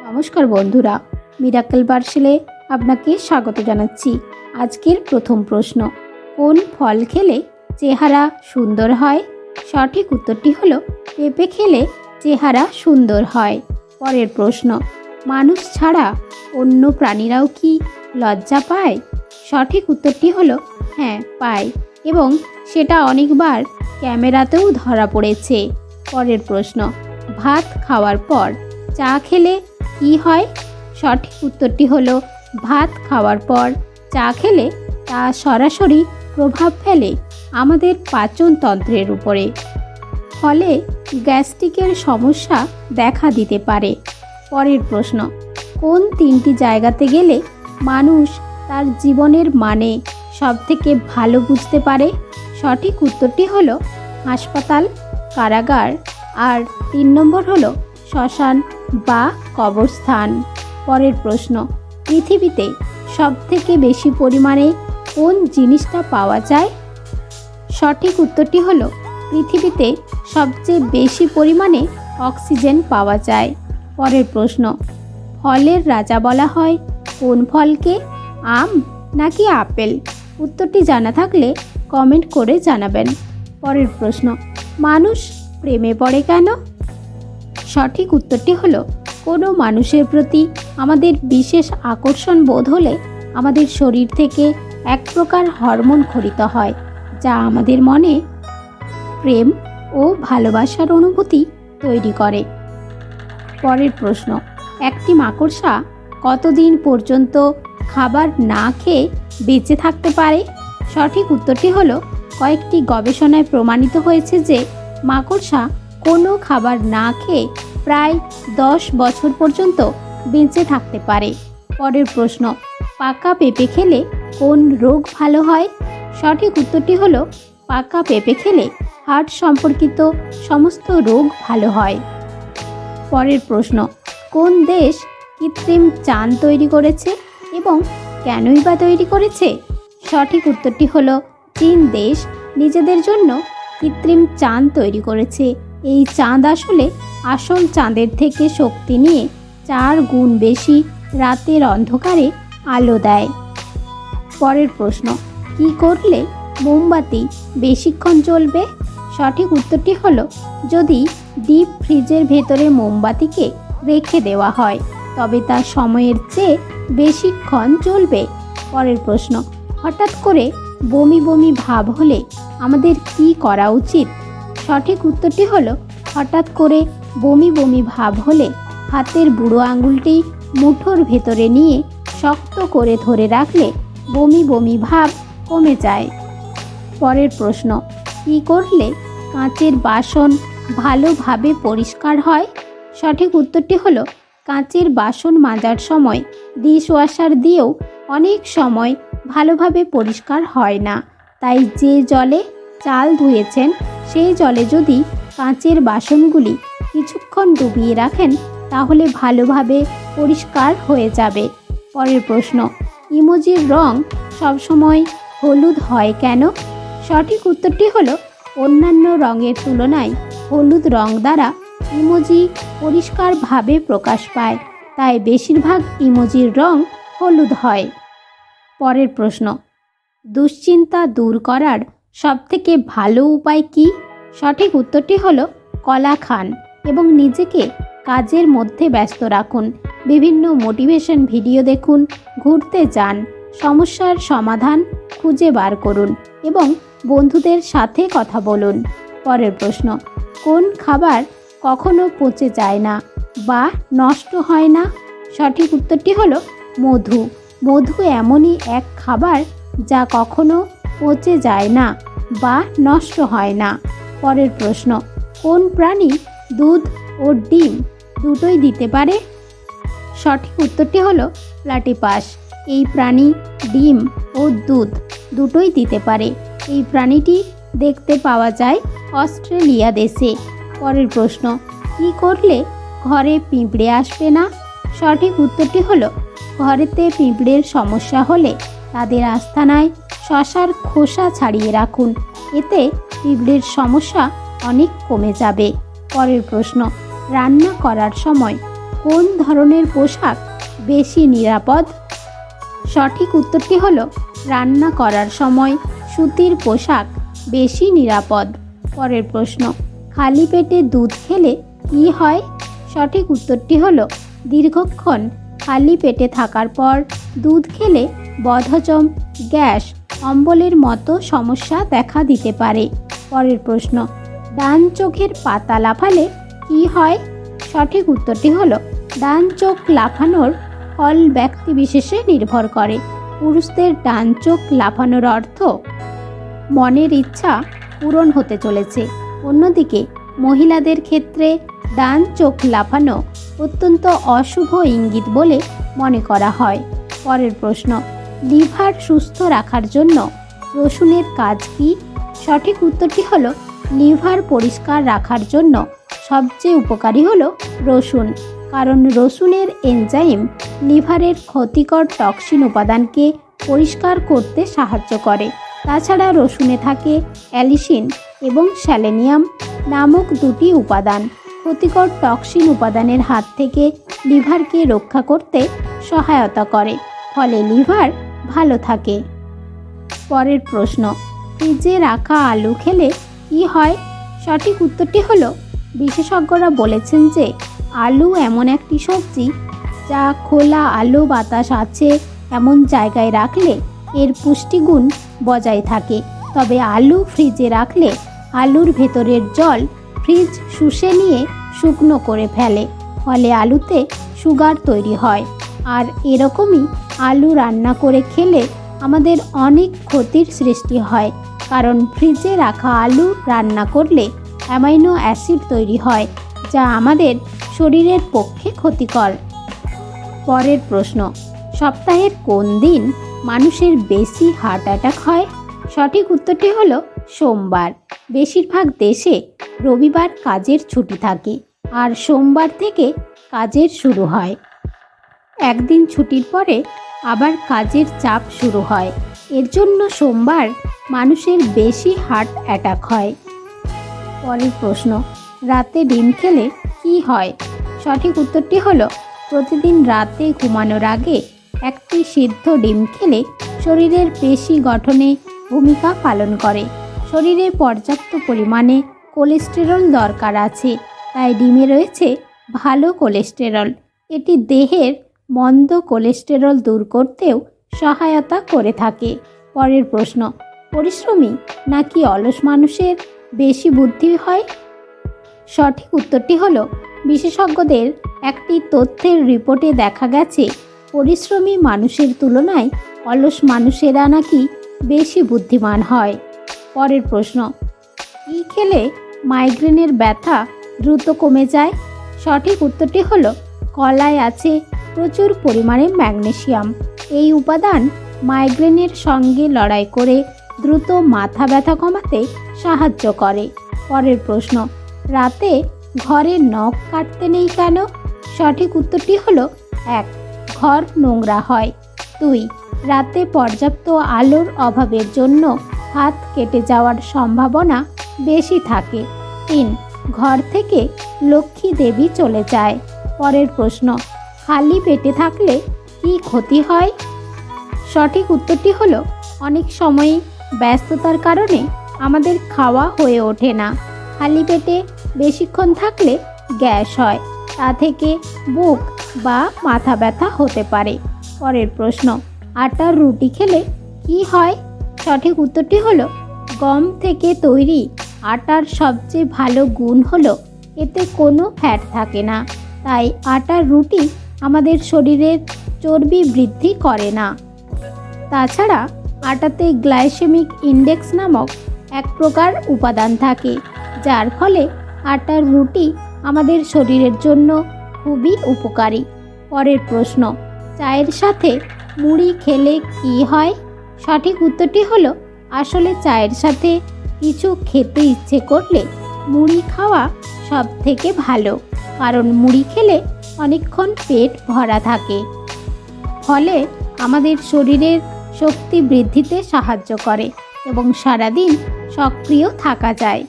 নমস্কার বন্ধুরা, মিরাকেল পার্সেলে আপনাকে স্বাগত জানাচ্ছি। আজকের প্রথম প্রশ্ন, কোন ফল খেলে চেহারা সুন্দর হয়? সঠিক উত্তরটি হলো পেঁপে খেলে চেহারা সুন্দর হয়। পরের প্রশ্ন, মানুষ ছাড়া অন্য প্রাণীরাও কি লজ্জা পায়? সঠিক উত্তরটি হলো হ্যাঁ, পায়, এবং সেটা অনেকবার ক্যামেরাতেও ধরা পড়েছে। পরের প্রশ্ন, ভাত খাওয়ার পর চা খেলে কি হয়? সঠিক উত্তরটি হলো ভাত খাওয়ার পর চা খেলে তা সরাসরি প্রভাব ফেলে আমাদের পাচনতন্ত্রের উপরে, ফলে গ্যাস্ট্রিকের সমস্যা দেখা দিতে পারে। পরের প্রশ্ন, কোন তিনটি জায়গাতে গেলে মানুষ তার জীবনের মানে সবথেকে ভালো বুঝতে পারে? সঠিক উত্তরটি হলো হাসপাতাল, কারাগার, আর 3 নম্বর হলো শ্মশান বা কবরস্থান। পরের প্রশ্ন, পৃথিবীতে সবথেকে বেশি পরিমাণে কোন জিনিসটা পাওয়া যায়? সঠিক উত্তরটি হলো পৃথিবীতে সবচেয়ে বেশি পরিমাণে অক্সিজেন পাওয়া যায়। পরের প্রশ্ন, ফলের রাজা বলা হয় কোন ফলকে? আম নাকি আপেল? উত্তরটি জানা থাকলে কমেন্ট করে জানাবেন। পরের প্রশ্ন, মানুষ প্রেমে পড়ে কেন? সঠিক উত্তরটি হলো কোনো মানুষের প্রতি আমাদের বিশেষ আকর্ষণ বোধ হলে আমাদের শরীর থেকে এক প্রকার হরমোন ক্ষরিত হয়, যা আমাদের মনে প্রেম ও ভালোবাসার অনুভূতি তৈরি করে। পরের প্রশ্ন, একটি মাকড়সা কতদিন পর্যন্ত খাবার না খেয়ে বেঁচে থাকতে পারে? সঠিক উত্তরটি হলো কয়েকটি গবেষণায় প্রমাণিত হয়েছে যে মাকড়সা কোনো খাবার না খেয়ে প্রায় 10 বছর পর্যন্ত বেঁচে থাকতে পারে। পরের প্রশ্ন, পাকা পেঁপে খেলে কোন রোগ ভালো হয়? সঠিক উত্তরটি হলো পাকা পেঁপে খেলে হার্ট সম্পর্কিত সমস্ত রোগ ভালো হয়। পরের প্রশ্ন, কোন দেশ কৃত্রিম চাঁদ তৈরি করেছে এবং কেনই বা তৈরি করেছে? সঠিক উত্তরটি হলো চীন দেশ নিজেদের জন্য কৃত্রিম চাঁদ তৈরি করেছে। এই চাঁদ আসলে আসল চাঁদের থেকে শক্তি নিয়ে 4 গুণ বেশি রাতের অন্ধকারে আলো দেয়। পরের প্রশ্ন, কি করলে মোমবাতি বেশিক্ষণ জ্বলবে? সঠিক উত্তরটি হলো যদি ডিপ ফ্রিজের ভেতরে মোমবাতিকে রেখে দেওয়া হয়, তবে তা সময়ের চেয়ে বেশিক্ষণ জ্বলবে। পরের প্রশ্ন, হঠাৎ করে বমি বমি ভাব হলে আমাদের কি করা উচিত? সঠিক উত্তরটি হলো হঠাৎ করে বমি বমি ভাব হলে হাতের বুড়ো আঙুলটি মুঠোর ভেতরে নিয়ে শক্ত করে ধরে রাখলে বমি বমি ভাব কমে যায়। পরের প্রশ্ন, কি করলে কাঁচের বাসন ভালোভাবে পরিষ্কার হয়? সঠিক উত্তরটি হলো কাঁচের বাসন মাজার সময় ডিশওয়াশার দিয়েও অনেক সময় ভালোভাবে পরিষ্কার হয় না। তাই যে জলে চাল ধুয়েছেন সেই জলে যদি কাঁচের বাসনগুলি কিছুক্ষণ ডুবিয়ে রাখেন তাহলে ভালোভাবে পরিষ্কার হয়ে যাবে। পরের প্রশ্ন, ইমোজির রং সবসময় হলুদ হয় কেন? সঠিক উত্তরটি হলো অন্যান্য রঙের তুলনায় হলুদ রং দ্বারা ইমোজি পরিষ্কারভাবে প্রকাশ পায়, তাই বেশিরভাগ ইমোজির রং হলুদ হয়। পরের প্রশ্ন, দুশ্চিন্তা দূর করার সবথেকে ভালো উপায় কি? সঠিক উত্তরটি হলো কলা খান এবং নিজেকে কাজের মধ্যে ব্যস্ত রাখুন। বিভিন্ন মোটিভেশন ভিডিও দেখুন, ঘুরতে যান, সমস্যার সমাধান খুঁজে বার করুন এবং বন্ধুদের সাথে কথা বলুন। পরের প্রশ্ন, কোন খাবার কখনো পচে যায় না বা নষ্ট হয় না? সঠিক উত্তরটি হলো মধু। মধু এমনই এক খাবার যা কখনো পচে যায় না বা নষ্ট হয় না। পরের প্রশ্ন, কোন প্রাণী দুধ ও ডিম দুটোই দিতে পারে? সঠিক উত্তরটি হলো প্লাটিপাস। এই প্রাণী ডিম ও দুধ দুটোই দিতে পারে। এই প্রাণীটি দেখতে পাওয়া যায় অস্ট্রেলিয়া দেশে। পরের প্রশ্ন, কি করলে ঘরে পিঁপড়ে আসবে না? সঠিক উত্তরটি হলো ঘরেতে পিঁপড়ের সমস্যা হলে তাদের আস্তানায় শসার খোসা ছাড়িয়ে রাখুন, এতে পিঁপড়ের সমস্যা অনেক কমে যাবে। পরের প্রশ্ন, রান্না করার সময় কোন ধরনের পোশাক বেশি নিরাপদ? সঠিক উত্তরটি হলো রান্না করার সময় সুতির পোশাক বেশি নিরাপদ। পরের প্রশ্ন, খালি পেটে দুধ খেলে কী হয়? সঠিক উত্তরটি হলো দীর্ঘক্ষণ খালি পেটে থাকার পর দুধ খেলে বদহজম, গ্যাস, অম্বলের মতো সমস্যা দেখা দিতে পারে। পরের প্রশ্ন, ডান চোখের পাতা লাফালে কী হয়? সঠিক উত্তরটি হলো ডান চোখ লাফানোর ফল ব্যক্তিবিশেষে নির্ভর করে। পুরুষদের ডান চোখ লাফানোর অর্থ মনের ইচ্ছা পূরণ হতে চলেছে। অন্যদিকে মহিলাদের ক্ষেত্রে ডান চোখ লাফানো অত্যন্ত অশুভ ইঙ্গিত বলে মনে করা হয়। পরের প্রশ্ন, লিভার সুস্থ রাখার জন্য রসুনের কাজ কী? সঠিক উত্তরটি হলো লিভার পরিষ্কার রাখার জন্য সবচেয়ে উপকারী হলো রসুন, কারণ রসুনের এনজাইম লিভারের ক্ষতিকর টক্সিন উপাদানকে পরিষ্কার করতে সাহায্য করে। তাছাড়া রসুনে থাকে অ্যালিসিন এবং সেলেনিয়াম নামক দুটি উপাদান ক্ষতিকর টক্সিন উপাদানের হাত থেকে লিভারকে রক্ষা করতে সহায়তা করে, ফলে লিভার ভালো থাকে। পরের প্রশ্ন, ফ্রিজে রাখা আলু খেলে কী হয়? সঠিক উত্তরটি হলো বিশেষজ্ঞরা বলেছেন যে আলু এমন একটি সবজি যা খোলা আলো বাতাস আছে এমন জায়গায় রাখলে এর পুষ্টিগুণ বজায় থাকে। তবে আলু ফ্রিজে রাখলে আলুর ভেতরের জল ফ্রিজ শুষে নিয়ে শুকনো করে ফেলে, ফলে আলুতে সুগার তৈরি হয়। আর এরকমই আলু রান্না করে খেলে আমাদের অনেক ক্ষতির সৃষ্টি হয়, কারণ ফ্রিজে রাখা আলু রান্না করলে অ্যামাইনো অ্যাসিড তৈরি হয়, যা আমাদের শরীরের পক্ষে ক্ষতিকর। পরের প্রশ্ন, সপ্তাহের কোন দিন মানুষের বেশি হার্ট অ্যাটাক হয়? সঠিক উত্তরটি হলো সোমবার। বেশিরভাগ দেশে রবিবার কাজের ছুটি থাকে আর সোমবার থেকে কাজের শুরু হয়। একদিন ছুটির পরে আবার কাজের চাপ শুরু হয়, এর জন্য সোমবার মানুষের বেশি হার্ট অ্যাটাক হয়। পরের প্রশ্ন, রাতে ডিম খেলে কী হয়? সঠিক উত্তরটি হলো প্রতিদিন রাতে ঘুমানোর আগে একটি সিদ্ধ ডিম খেলে শরীরের পেশি গঠনে ভূমিকা পালন করে। শরীরে পর্যাপ্ত পরিমাণে কোলেস্টেরল দরকার আছে, তাই ডিমে রয়েছে ভালো কোলেস্টেরল। এটি দেহের মন্দ কোলেস্টেরল দূর করতেও সহায়তা করে থাকে। পরের প্রশ্ন, পরিশ্রমী নাকি অলস মানুষের বেশি বুদ্ধি হয়? সঠিক উত্তরটি হলো বিশেষজ্ঞদের একটি তথ্যের রিপোর্টে দেখা গেছে পরিশ্রমী মানুষের তুলনায় অলস মানুষেরা নাকি বেশি বুদ্ধিমান হয়। পরের প্রশ্ন, কী খেলে মাইগ্রেনের ব্যথা দ্রুত কমে যায়? সঠিক উত্তরটি হলো কলায় আছে প্রচুর পরিমাণে ম্যাগনেসিয়াম। এই উপাদান মাইগ্রেনের সঙ্গে লড়াই করে দ্রুত মাথা ব্যথা কমাতে সাহায্য করে। পরের প্রশ্ন, রাতে ঘরে নখ কাটতে নেই কেন? সঠিক উত্তরটি হলো 1. ঘর নোংরা হয়। 2. রাতে পর্যাপ্ত আলোর অভাবের জন্য হাত কেটে যাওয়ার সম্ভাবনা বেশি থাকে। 3. ঘর থেকে লক্ষ্মী দেবী চলে যায়। পরের প্রশ্ন, খালি পেটে থাকলে কী ক্ষতি হয়? সঠিক উত্তরটি হলো অনেক সময়ই ব্যস্ততার কারণে আমাদের খাওয়া হয়ে ওঠে না। খালি পেটে বেশিক্ষণ থাকলে গ্যাস হয়, তা থেকে বুক বা মাথা ব্যথা হতে পারে। পরের প্রশ্ন, আটার রুটি খেলে কি হয়? সঠিক উত্তরটি হলো গম থেকে তৈরি আটার সবচেয়ে ভালো গুণ হলো এতে কোনো ফ্যাট থাকে না, তাই আটার রুটি আমাদের শরীরের চর্বি বৃদ্ধি করে না। তাছাড়া আটাতে গ্লাইসেমিক ইন্ডেক্স নামক এক প্রকার উপাদান থাকে, যার ফলে আটার রুটি আমাদের শরীরের জন্য খুবই উপকারী। পরের প্রশ্ন, চায়ের সাথে মুড়ি খেলে কি হয়? সঠিক উত্তরটি হলো আসলে চায়ের সাথে কিছু খেতে ইচ্ছে করলে মুড়ি খাওয়া সব থেকে ভালো, কারণ মুড়ি খেলে অনেকক্ষণ পেট ভরা থাকে, ফলে আমাদের শরীরের শক্তি বৃদ্ধিতে সাহায্য করে এবং সারাদিন সক্রিয় থাকা যায়।